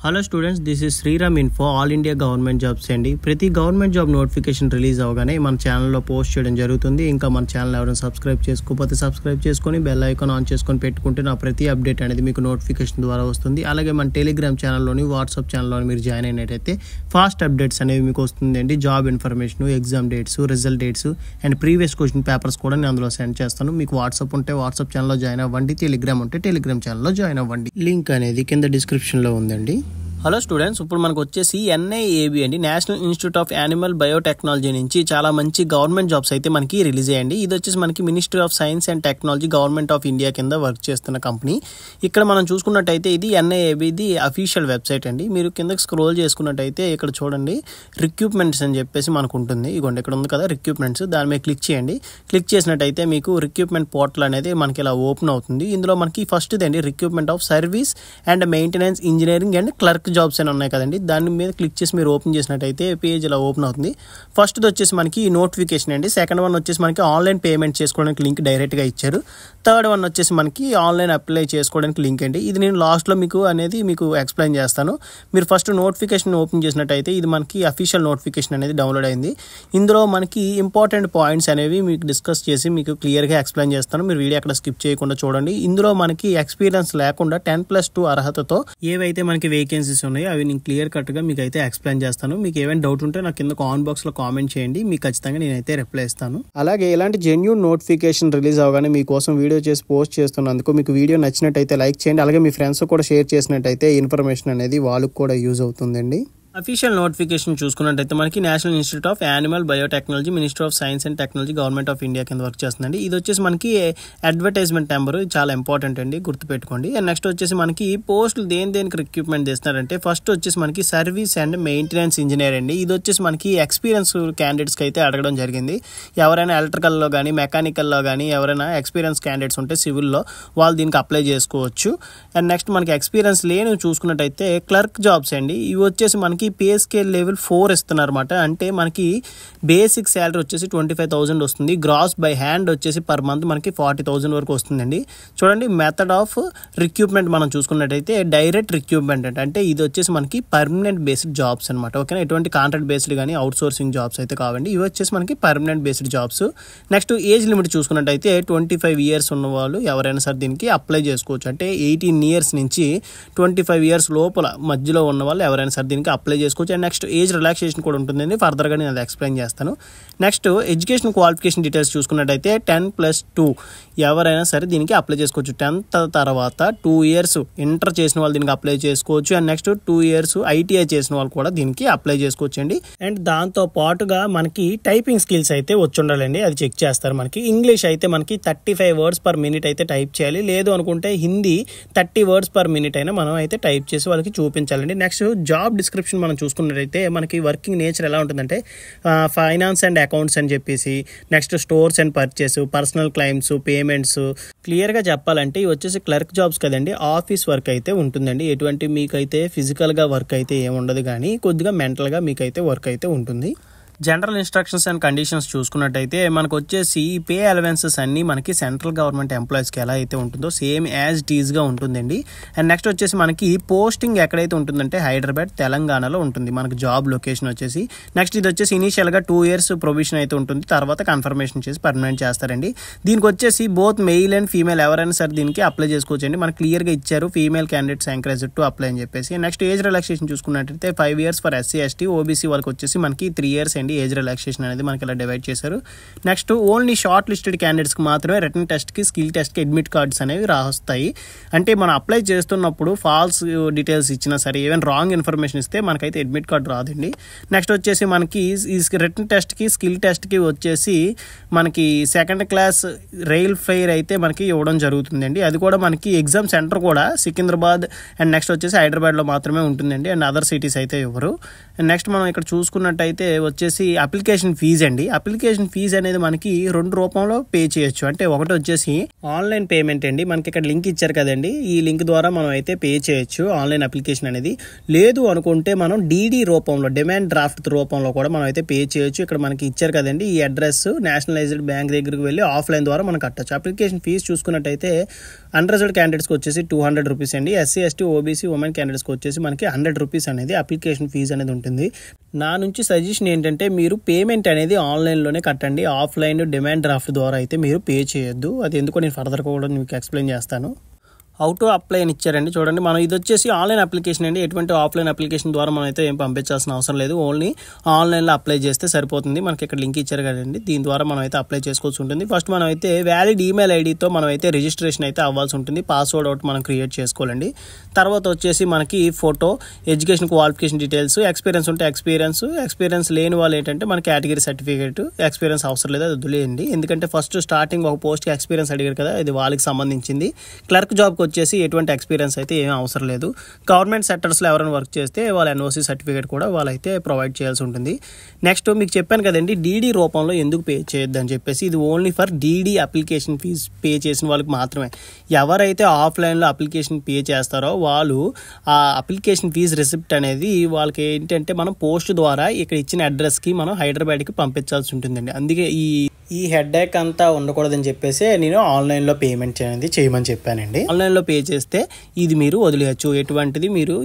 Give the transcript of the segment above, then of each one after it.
Hello students, this is Sriram info all India government jobs అండి. ప్రతి government job notification release అవగానే మన ఛానల్లో పోస్ట్ చేయడం జరుగుతుంది. ఇంకా మన ఛానల్ ఎవరైనా సబ్స్క్రైబ్ చేసుకోకపోతే సబ్స్క్రైబ్ చేసుకొని బెల్ ఐకాన్ ఆన్ చేసుకొని పెట్టుకుంటే నా ప్రతి అప్డేట్ అనేది మీకు నోటిఫికేషన్ ద్వారా వస్తుంది. అలాగే మన టెలిగ్రామ్ ఛానల్లోని వాట్సాప్ ఛానల్లోని మీరు జాయిన్ అయినట్టయితే ఫాస్ట్ అప్డేట్స్ అనేవి మీకు వస్తుందండి. Job information, exam dates, result dates and previous question papers కూడా నేను అందులో సెండ్ చేస్తాను. మీకు వాట్సాప్ ఉంటే వాట్సాప్ ఛానల్లో జాయిన్ అవ్వండి, టెలిగ్రామ్ ఉంటే టెలిగ్రామ్ ఛానల్లో జాయిన్ అవ్వండి. లింక్ అనేది కింద డిస్క్రిప్షన్లో ఉందండి. హలో స్టూడెంట్స్, ఇప్పుడు మనకు వచ్చేసి NIAB అండి, national institute of animal biotechnology నుంచి చాలా మంచి గవర్నమెంట్ జాబ్స్ అయితే మనకి రిలీజ్ అయ్యండి. ఇది వచ్చేసి మనకి ministry of science and technology government of India కింద వర్క్ చేస్తున్న కంపెనీ. ఇక్కడ మనం చూసుకున్నట్టయితే ఇది NIAB ఇది అఫీషియల్ వెబ్సైట్ అండి. మీరు కిందకి స్క్రోల్ చేసుకున్నట్టయితే ఇక్కడ చూడండి రిక్రూట్మెంట్స్ అని చెప్పేసి మనకు ఉంటుంది. ఇగోండి ఇక్కడ ఉంది కదా రిక్రూట్మెంట్స్, దాని మీద క్లిక్ చేయండి. క్లిక్ చేసినట్టయితే మీకు రిక్రూట్మెంట్ పోర్టల్ అనేది మనకి ఇలా ఓపెన్ అవుతుంది. ఇందులో మనకి ఫస్ట్ అండి recruitment of service and maintenance engineering and clerk jobs అని ఉన్నాయి కదండి. దాని మీద క్లిక్ చేసి మీరు ఓపెన్ చేసినట్టయితే పేజ్ ఇలా ఓపెన్ అవుతుంది. ఫస్ట్ది వచ్చేసి మనకి నోటిఫికేషన్ అండి. సెకండ్ వన్ వచ్చేసి మనకి ఆన్లైన్ పేమెంట్ చేసుకోవడానికి లింక్ డైరెక్ట్గా ఇచ్చారు. థర్డ్ వన్ వచ్చేసి మనకి ఆన్లైన్ అప్లై చేసుకోవడానికి లింక్ అండి. ఇది నేను లాస్ట్లో మీకు ఎక్స్ప్లెయిన్ చేస్తాను. మీరు ఫస్ట్ నోటిఫికేషన్ ఓపెన్ చేసినట్టయితే ఇది మనకి అఫీషియల్ నోటిఫికేషన్ అనేది డౌన్లోడ్ అయింది. ఇందులో మనకి ఇంపార్టెంట్ పాయింట్స్ అనేవి మీకు డిస్కస్ చేసి మీకు క్లియర్గా ఎక్స్ప్లెయిన్ చేస్తాను. మీరు వీడియో అక్కడ స్కిప్ చేయకుండా చూడండి. ఇందులో మనకి ఎక్స్పీరియన్స్ లేకుండా 10+2 అర్హతతో ఏవైతే మనకి వేకెన్సీస్ ఉన్నాయో అవి నేను క్లియర్ కట్గా మీకు అయితే ఎక్స్ప్లెయిన్ చేస్తాను. మీకు ఏమైనా డౌట్ ఉంటే నాకు కింద కామెంట్ బాక్స్లో కామెంట్ చేయండి, మీకు ఖచ్చితంగా నేనైతే రిప్లై ఇస్తాను. అలాగే ఇలాంటి జెన్యూన్ నోటిఫికేషన్ రిలీజ్ అవగానే మీకోసం వీడియో చేసి పోస్ట్ చేస్తున్నందుకు మీకు వీడియో నచ్చినట్టయితే లైక్ చేయండి. అలాగే మీ ఫ్రెండ్స్ కూడా షేర్ చేసినట్టయితే ఇన్ఫర్మేషన్ అనేది వాళ్ళకు కూడా యూజ్ అవుతుందండి. అఫీషియల్ నోటిఫికేషన్ చూసుకున్నట్టయితే మనకి national institute of animal biotechnology ministry of science and technology government of India కింద వర్క్ చేస్తుందండి. ఇది వచ్చేసి మనకి అడ్వర్టైజ్మెంట్ నెంబర్ చాలా ఇంపార్టెంట్ అండి, గుర్తుపెట్టుకోండి. అండ్ నెక్స్ట్ వచ్చేసి మనకి పోస్టులు దేనికి రిక్రూట్మెంట్ చేస్తున్నారంటే ఫస్ట్ వచ్చేసి మనకి సర్వీస్ అండ్ మెయింటెనెన్స్ ఇంజనీర్ అండి. ఇది వచ్చేసి మనకి ఎక్స్పీరియన్స్ క్యాండిడేట్స్కి అయితే అడగడం జరిగింది. ఎవరైనా ఎలక్ట్రికల్లో కానీ మెకానికల్లో కానీ ఎవరైనా ఎక్స్పీరియన్స్ క్యాండిడేట్స్ ఉంటే సివిల్లో వాళ్ళు దీనికి అప్లై చేసుకోవచ్చు. అండ్ నెక్స్ట్ మనకి ఎక్స్పీరియన్స్ లేని చూసుకున్నట్టయితే క్లర్క్ జాబ్స్ అండి. ఇవి వచ్చేసి మనకి పే స్కేల్ లెవెల్ 4 ఇస్తున్నారు అనమాట. అంటే మనకి బేసిక్ శాలరీ వచ్చేసి 25,000 వస్తుంది. గ్రాస్ బై హ్యాండ్ వచ్చేసి పర్ మంత్ మనకి 40,000 వరకు వస్తుందండి. చూడండి మెథడ్ ఆఫ్ రిక్రూట్మెంట్ మనం చూసుకున్నట్టయితే డైరెక్ట్ రిక్రూట్మెంట్ అంటే ఇది వచ్చేసి మనకి పర్మనెంట్ బేస్డ్ జాబ్స్ అనమాట. ఓకేనా, ఎటువంటి కాంట్రాక్ట్ బేస్డ్ కానీ అవుట్ సోర్సింగ్ జాబ్స్ అయితే కావండి. ఇవి వచ్చేసి మనకి permanent based jobs. Next age limit చూసుకున్నట్టయితే 25 ఇయర్స్ ఉన్న వాళ్ళు ఎవరైనా సరే దీనికి అప్లై చేసుకోవచ్చు. అంటే 18 ఇయర్స్ నుంచి 25 ఇయర్స్ లోపల మధ్యలో ఉన్న వాళ్ళు ఎవరైనా సరే దీనికి అప్లై చేసుకోవచ్చు. అండ్ నెక్స్ట్ ఏజ్ రిలాక్సేషన్ కూడా ఉంటుందండి. ఫర్దర్గా నేను అది ఎక్స్ప్లెయిన్ చేస్తాను. నెక్స్ట్ ఎడ్యుకేషన్ క్వాలిఫికేషన్ డీటెయిల్స్ చూసుకున్నట్టయితే 10+2 ఎవరైనా సరే దీనికి అప్లై చేసుకోవచ్చు. 10th తర్వాత 2 ఇయర్స్ ఇంటర్ చేసిన వాళ్ళు దీనికి అప్లై చేసుకోవచ్చు. అండ్ నెక్స్ట్ 2 ఇయర్స్ ITI చేసిన వాళ్ళు కూడా దీనికి అప్లై చేసుకోవచ్చు అండి. అండ్ దాంతో పాటుగా మనకి టైపింగ్ స్కిల్స్ అయితే వచ్చి ఉండాలండి, అది చెక్ చేస్తారు. మనకి ఇంగ్లీష్ అయితే మనకి 35 words per minute అయితే టైప్ చేయాలి. లేదు అనుకుంటే హిందీ 30 words per minute అయినా మనం అయితే టైప్ చేసి వాళ్ళకి చూపించాలండి. నెక్స్ట్ జాబ్ డిస్క్రిప్షన్ మనం చూసుకున్నట్టయితే మనకి వర్కింగ్ నేచర్ ఎలా ఉంటుందంటే ఫైనాన్స్ అండ్ అకౌంట్స్ అని చెప్పేసి, next stores and purchase, personal claims, payments. క్లియర్గా చెప్పాలంటే ఇవి వచ్చేసి క్లర్క్ జాబ్స్ కదండి, ఆఫీస్ వర్క్ అయితే ఉంటుందండి. ఎటువంటి మీకైతే ఫిజికల్గా వర్క్ అయితే ఏముండదు, కానీ కొద్దిగా మెంటల్గా మీకైతే వర్క్ అయితే ఉంటుంది. జనరల్ ఇన్స్ట్రక్షన్స్ అండ్ కండిషన్స్ చూసుకున్నట్టయితే మనకు వచ్చేసి పే అలవెన్సెస్ అన్నీ మనకి సెంట్రల్ గవర్నమెంట్ ఎంప్లాయీస్కి ఎలా అయితే ఉంటుందో సేమ్ యాజ్ టీజ్గా ఉంటుందండి. అండ్ నెక్స్ట్ వచ్చేసి మనకి పోస్టింగ్ ఎక్కడైతే ఉంటుందంటే హైదరాబాద్, తెలంగాణలో ఉంటుంది మనకి జాబ్ లొకేషన్ వచ్చేసి. నెక్స్ట్ ఇది వచ్చేసి ఇనీషియల్గా 2 years ప్రొవిజన్ అయితే ఉంటుంది, తర్వాత కన్ఫర్మేషన్ చేసి పర్మనెంట్ చేస్తారండి. దీనికి వచ్చేసి బోత్ మెయిల్ అండ్ ఫీమేల్ ఎవరైనా సరే దీనికి అప్లై చేసుకోవచ్చు అండి. మనకి క్లియర్గా ఇచ్చారు female candidates encouraged to apply అని చెప్పేసి. నెక్స్ట్ ఏజ్ రిలాక్సేషన్ చూసుకున్నట్టయితే 5 years for SC ST OBC వాళ్ళకి వచ్చేసి మనకి 3 years అండి ఏజ్ రిలాక్సేషన్ అనేది మనకి ఇలా డివైడ్ చేశారు. నెక్స్ట్ ఓన్లీ షార్ట్ లిస్టెడ్ క్యాండిడేట్స్కి మాత్రమే రిటర్న్ టెస్ట్కి, స్కిల్ టెస్ట్కి అడ్మిట్ కార్డ్స్ అనేవి రాస్తాయి. అంటే మనం అప్లై చేస్తున్నప్పుడు ఫాల్స్ డీటెయిల్స్ ఇచ్చినా సరే, ఈవెన్ రాంగ్ ఇన్ఫర్మేషన్ ఇస్తే మనకైతే అడ్మిట్ కార్డ్ రాదండి. నెక్స్ట్ వచ్చేసి మనకి ఈ రిటర్న్ టెస్ట్కి, స్కిల్ టెస్ట్కి వచ్చేసి మనకి 2nd class రైల్ ఫెయిర్ అయితే మనకి ఇవ్వడం జరుగుతుందండి. అది కూడా మనకి ఎగ్జామ్ సెంటర్ కూడా సికింద్రాబాద్ అండ్ నెక్స్ట్ వచ్చేసి హైదరాబాద్లో మాత్రమే ఉంటుందండి. అండ్ అదర్ సిటీస్ అయితే ఇవ్వరు. అండ్ నెక్స్ట్ మనం ఇక్కడ చూసుకున్నట్టయితే వచ్చేసి వచ్చేసి అప్లికేషన్ ఫీజు అండి. అప్లికేషన్ ఫీజు అనేది మనకి 2 రూపంలో పే చేయొచ్చు. అంటే ఒకటి వచ్చేసి ఆన్లైన్ పేమెంట్ అండి. మనకి ఇక్కడ లింక్ ఇచ్చారు కదండి, ఈ లింక్ ద్వారా మనం అయితే పే చేయొచ్చు ఆన్లైన్ అప్లికేషన్ అనేది. లేదు అనుకుంటే మనం డీడీ రూపంలో, డిమాండ్ డ్రాఫ్ట్ రూపంలో కూడా మనం అయితే పే చేయొచ్చు. ఇక్కడ మనకి ఇచ్చారు కదండి ఈ అడ్రస్, నేషనలైజ్డ్ బ్యాంక్ దగ్గరికి వెళ్ళి ఆఫ్లైన్ ద్వారా మనం కట్టచ్చు. అప్లికేషన్ ఫీజు చూసుకున్నట్టయితే అన్రిజర్వ్డ్ క్యాండిడేట్స్కి వచ్చేసి 200 రూపీస్ అండి. ఎస్సీ ఎస్టీ ఓబీసీ ఉమెన్ క్యాండిడేట్స్కి వచ్చేసి మనకి 100 రూపీస్ అనేది అప్లికేషన్ ఫీజు అనేది ఉంటుంది. నా నుంచి సజెషన్ ఏంటంటే మీరు పేమెంట్ అనేది ఆన్లైన్లోనే కట్టండి. ఆఫ్లైన్ డిమాండ్ డ్రాఫ్ట్ ద్వారా అయితే మీరు పే చేయొద్దు. అది ఎందుకో నేను ఫర్దర్గా కూడా మీకు ఎక్స్ప్లెయిన్ చేస్తాను. హౌ టు అప్లై అని ఇచ్చారండి చూడండి. మనం ఇది వచ్చేసి ఆన్లైన్ అప్లికేషన్ అండి. ఎటువంటి ఆఫ్లైన్ అప్లికేషన్ ద్వారా మనం అయితే ఏం పంపించాల్సిన అవసరం లేదు. ఓన్లీ ఆన్లైన్లో అప్లై చేస్తే సరిపోతుంది. మనకి ఇక్కడ లింక్ ఇచ్చారు కదండి, దీని ద్వారా మనం అయితే అప్లై చేసుకోవాల్సి ఉంటుంది. ఫస్ట్ మనం అయితే వ్యాలిడ్ ఈమెయిల్ ఐడితో మనం అయితే రిజిస్ట్రేషన్ అయితే అవ్వాల్సి ఉంటుంది. పాస్వర్డ్ ఒకటి మనం క్రియేట్ చేసుకోవాలండి. తర్వాత వచ్చేసి మనకి photo, education qualification details, experience ఉంటే ఎక్స్పీరియన్స్ లేని వాళ్ళు ఏంటంటే మన కేటగిరీ సర్టిఫికేట్, ఎక్స్పీరియన్స్ అవసరం లేదు, అది వదిలేయండి. ఎందుకంటే ఫస్ట్ స్టార్టింగ్ ఒక పోస్ట్కి ఎక్స్పీరియన్స్ అడిగారు కదా, ఇది వాళ్ళకి సంబంధించింది. క్లర్క్ జాబ్కి వచ్చేసి ఎటువంటి ఎక్స్పీరియన్స్ అయితే ఏమీ అవసరం లేదు. గవర్నమెంట్ సెక్టర్స్లో ఎవరైనా వర్క్ చేస్తే వాళ్ళ ఎన్ఓసి సర్టిఫికేట్ కూడా వాళ్ళైతే ప్రొవైడ్ చేయాల్సి ఉంటుంది. నెక్స్ట్ మీకు చెప్పాను కదండి డీడీ రూపంలో ఎందుకు పే చేయొద్దని చెప్పేసి, ఇది only for DD application fees pay చేసిన వాళ్ళకి మాత్రమే. ఎవరైతే ఆఫ్లైన్లో అప్లికేషన్ పే చేస్తారో వాళ్ళు ఆ అప్లికేషన్ ఫీజ్ రిసిప్ట్ అనేది వాళ్ళకి ఏంటంటే మనం పోస్ట్ ద్వారా ఇక్కడ ఇచ్చిన అడ్రస్కి మనం హైదరాబాద్కి పంపించాల్సి ఉంటుందండి. అందుకే ఈ హెడ్ఏక్ అంతా ఉండకూడదని చెప్పేసి నేను ఆన్లైన్లో పేమెంట్ అనేది చేయమని చెప్పానండి. ఆన్లైన్లో పే చేస్తే ఇది మీరు వదిలేయచ్చు, ఎటువంటిది మీరు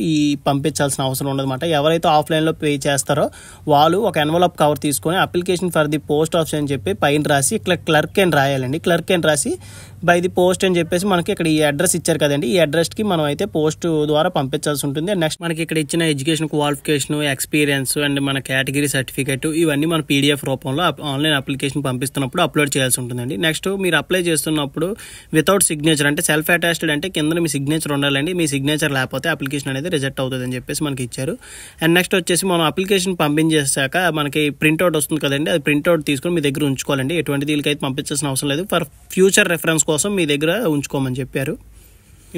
పంపించాల్సిన అవసరం ఉండదన్నమాట. ఎవరైతే ఆఫ్లైన్లో పే చేస్తారో వాళ్ళు ఒక ఎన్వలప్ కవర్ తీసుకొని application for the post office అని చెప్పి పైన రాసి ఇక్కడ క్లర్క్ అని రాయాలండి. క్లర్క్ అని రాసి బై ది పోస్ట్ అని చెప్పేసి మనకి ఇక్కడ ఈ అడ్రస్ ఇచ్చారు కదండి, ఈ అడ్రస్కి మనం అయితే పోస్ట్ ద్వారా పంపించాల్సి ఉంటుంది. నెక్స్ట్ మనకి ఇక్కడ ఇచ్చిన ఎడ్యుకేషన్ క్వాలిఫికేషన్, ఎక్స్పీరియన్స్ అండ్ మన కేటగిరీ సర్టిఫికేట్ ఇవన్నీ మన పీడిఎఫ్ రూపంలో ఆన్లైన్ అప్లికేషన్ పంపిస్తున్నప్పుడు అప్లోడ్ చేయాల్సి ఉంటుందండి. నెక్స్ట్ మీరు అప్లై చేస్తున్నప్పుడు వితౌట్ సిగ్నేచర్ అంటే సెల్ఫ్ అటాచ్డ్ అంటే కింద మీ సిగ్నేచర్ ఉండాలండి. మీ సిగ్నేచర్ లేకపోతే అప్లికేషన్ అనేది రిజెక్ట్ అవుతుంది అని చెప్పేసి మనకి ఇచ్చారు. అండ్ నెక్స్ట్ వచ్చేసి మనం అప్లికేషన్ పంపించేసాక మనకి ప్రింట్అవుట్ వస్తుంది కదండి, అది ప్రింట్అవుట్ తీసుకొని మీ దగ్గర ఉంచుకోవాలండి. ఎటువంటి దీనికైతే పంపించాల్సిన అవసరం లేదు. ఫర్ ఫ్యూచర్ రెఫరెన్స్ కోసం మీ దగ్గర ఉంచుకోమని చెప్పారు.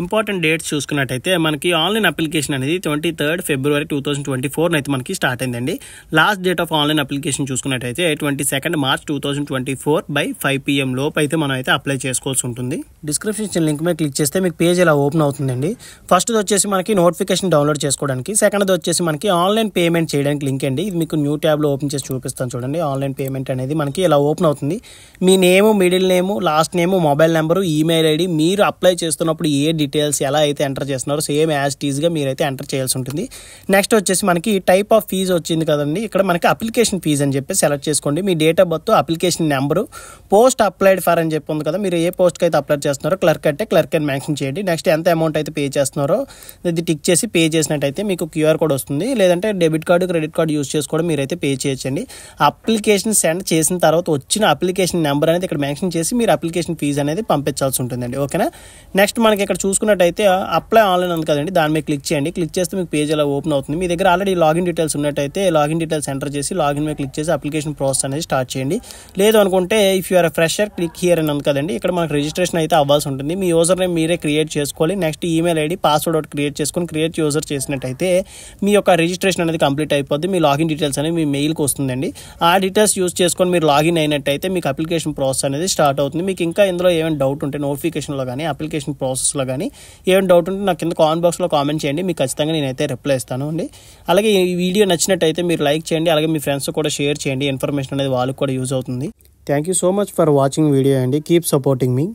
ఇంపార్టెంట్ డేట్స్ చూసుకున్నట్టయితే మనకి ఆన్లైన్ అప్లికేషన్ అనేది 23rd February 2024 అయితే మనకి స్టార్ట్ అయిందండి. Last date of online application చూసుకున్నట్టయితే 22nd March 2024 by 5 PM లోపు అయితే మనం అయితే అప్లై చేసుకోవాల్సి ఉంటుంది. డిస్క్రిప్షన్ లింక్ మీద క్లిక్ చేస్తే మీకు పేజ్ ఇలా ఓపెన్ అవుతుందండి. ఫస్ట్ వచ్చేసి మనకి నోటిఫికేషన్ డౌన్లోడ్ చేసుకోవడానికి, సెకండ్ వచ్చేసి మనకి ఆన్లైన్ పేమెంట్ చేయడానికి లింక్ అండి. ఇది మీకు న్యూ ట్యాబ్లో ఓపెన్ చేసి చూపిస్తాను చూడండి. ఆన్లైన్ పేమెంట్ అనేది మనకి ఇలా ఓపెన్ అవుతుంది. మీ name, middle name, last name, mobile number, email ID, మీరు అప్లై చేస్తున్నప్పుడు ఏ డీటెయిల్స్ ఎలా అయితే ఎంటర్ చేస్తున్నారో సేమ్ యాజ్ టీజ్గా మీరైతే ఎంటర్ చేయాల్సి ఉంటుంది. నెక్స్ట్ వచ్చేసి మనకి టైప్ ఆఫ్ ఫీజు వచ్చింది కదండి, ఇక్కడ మనకి అప్లికేషన్ ఫీజు అని చెప్పి సెలెక్ట్ చేసుకోండి. మీ date of birth, application number, post applied for అని చెప్పి ఉంది కదా, మీరు ఏ పోస్ట్కి అయితే అప్లై చేస్తున్నారో క్లర్క్ అంటే క్లర్క్ అని మెన్షన్ చేయండి. నెక్స్ట్ ఎంత అమౌంట్ అయితే పే చేస్తున్నారో ఇది టిక్ చేసి పే చేసినట్టయితే మీకు క్యూఆర్ కోడ్ వస్తుంది. లేదంటే debit card, credit card use చేసుకోవడం మీరైతే పే చేయొచ్చండి. అప్లికేషన్ సెండ్ చేసిన తర్వాత వచ్చిన అప్లికేషన్ నెంబర్ అనేది ఇక్కడ మెన్షన్ చేసి మీరు అప్లికేషన్ ఫీజు అనేది పంపించాల్సి ఉంటుందండి. ఓకేనా. నెక్స్ట్ మనకి ఇక్కడ చూసుకున్నట్టయితే అప్లై ఆన్లైన్ ఉంది కదండి, దాని మీద క్లిక్ చేయండి. క్లిక్ చేస్తే మీకు పేజ్ అలా ఓపెన్ అవుతుంది. మీ దగ్గర ఆల్రెడీ లాగిన్ డీటెయిల్స్ ఉన్నట్టయితే లాగిన్ డీటెయిల్స్ ఎంటర్ చేసి లాగిన్ మీద క్లిక్ చేసి అప్లికేషన్ ప్రాసెస్ అనేది స్టార్ట్ చేయండి. లేదు అనుకుంటే if you are fresher click here అని ఉంది కదండి, ఇక్కడ మనకు రిజిస్ట్రేషన్ అయితే అవ్వాల్సి ఉంటుంది. మీ యూజర్ నేమ్ మీరే క్రియేట్ చేసుకోవాలి. నెక్స్ట్ ఈమెయిల్ ఐడి, పాస్వర్డ్ ఒకటి క్రియేట్ చేసుకొని క్రియేట్ యూజర్ చేసినట్టయితే మీ యొక్క రిజిస్ట్రేషన్ అనేది కంప్లీట్ అయిపోద్ది. మీ లాగిన్ డీటెయిల్స్ అనేది మీ మెయిల్కి వస్తుందండి. ఆ డీటెయిల్స్ యూజ్ చేసుకొని మీరు లాగిన్ అయినట్టయితే మీకు అప్లికేషన్ ప్రాసెస్ అనేది స్టార్ట్ అవుతుంది. మీకు ఇంకా ఇందులో ఏమైనా డౌట్ ఉంటే నోటిఫికేషన్లో కానీ అప్లికేషన్ ప్రాసెస్లో కానీ ఏమైనా డౌట్ ఉంటే నాకు కింద కామెంట్ బాక్స్లో కామెంట్ చేయండి, మీకు ఖచ్చితంగా నేనైతే రిప్లై ఇస్తాను అండి. అలాగే ఈ వీడియో నచ్చినట్టయితే మీరు లైక్ చేయండి, అలాగే మీ ఫ్రెండ్స్ కూడా షేర్ చేయండి. ఇన్ఫర్మేషన్ అనేది వాళ్ళకి కూడా యూజ్ అవుతుంది. Thank you so much for watching video అండి. కీప్ సపోర్టింగ్ మీ.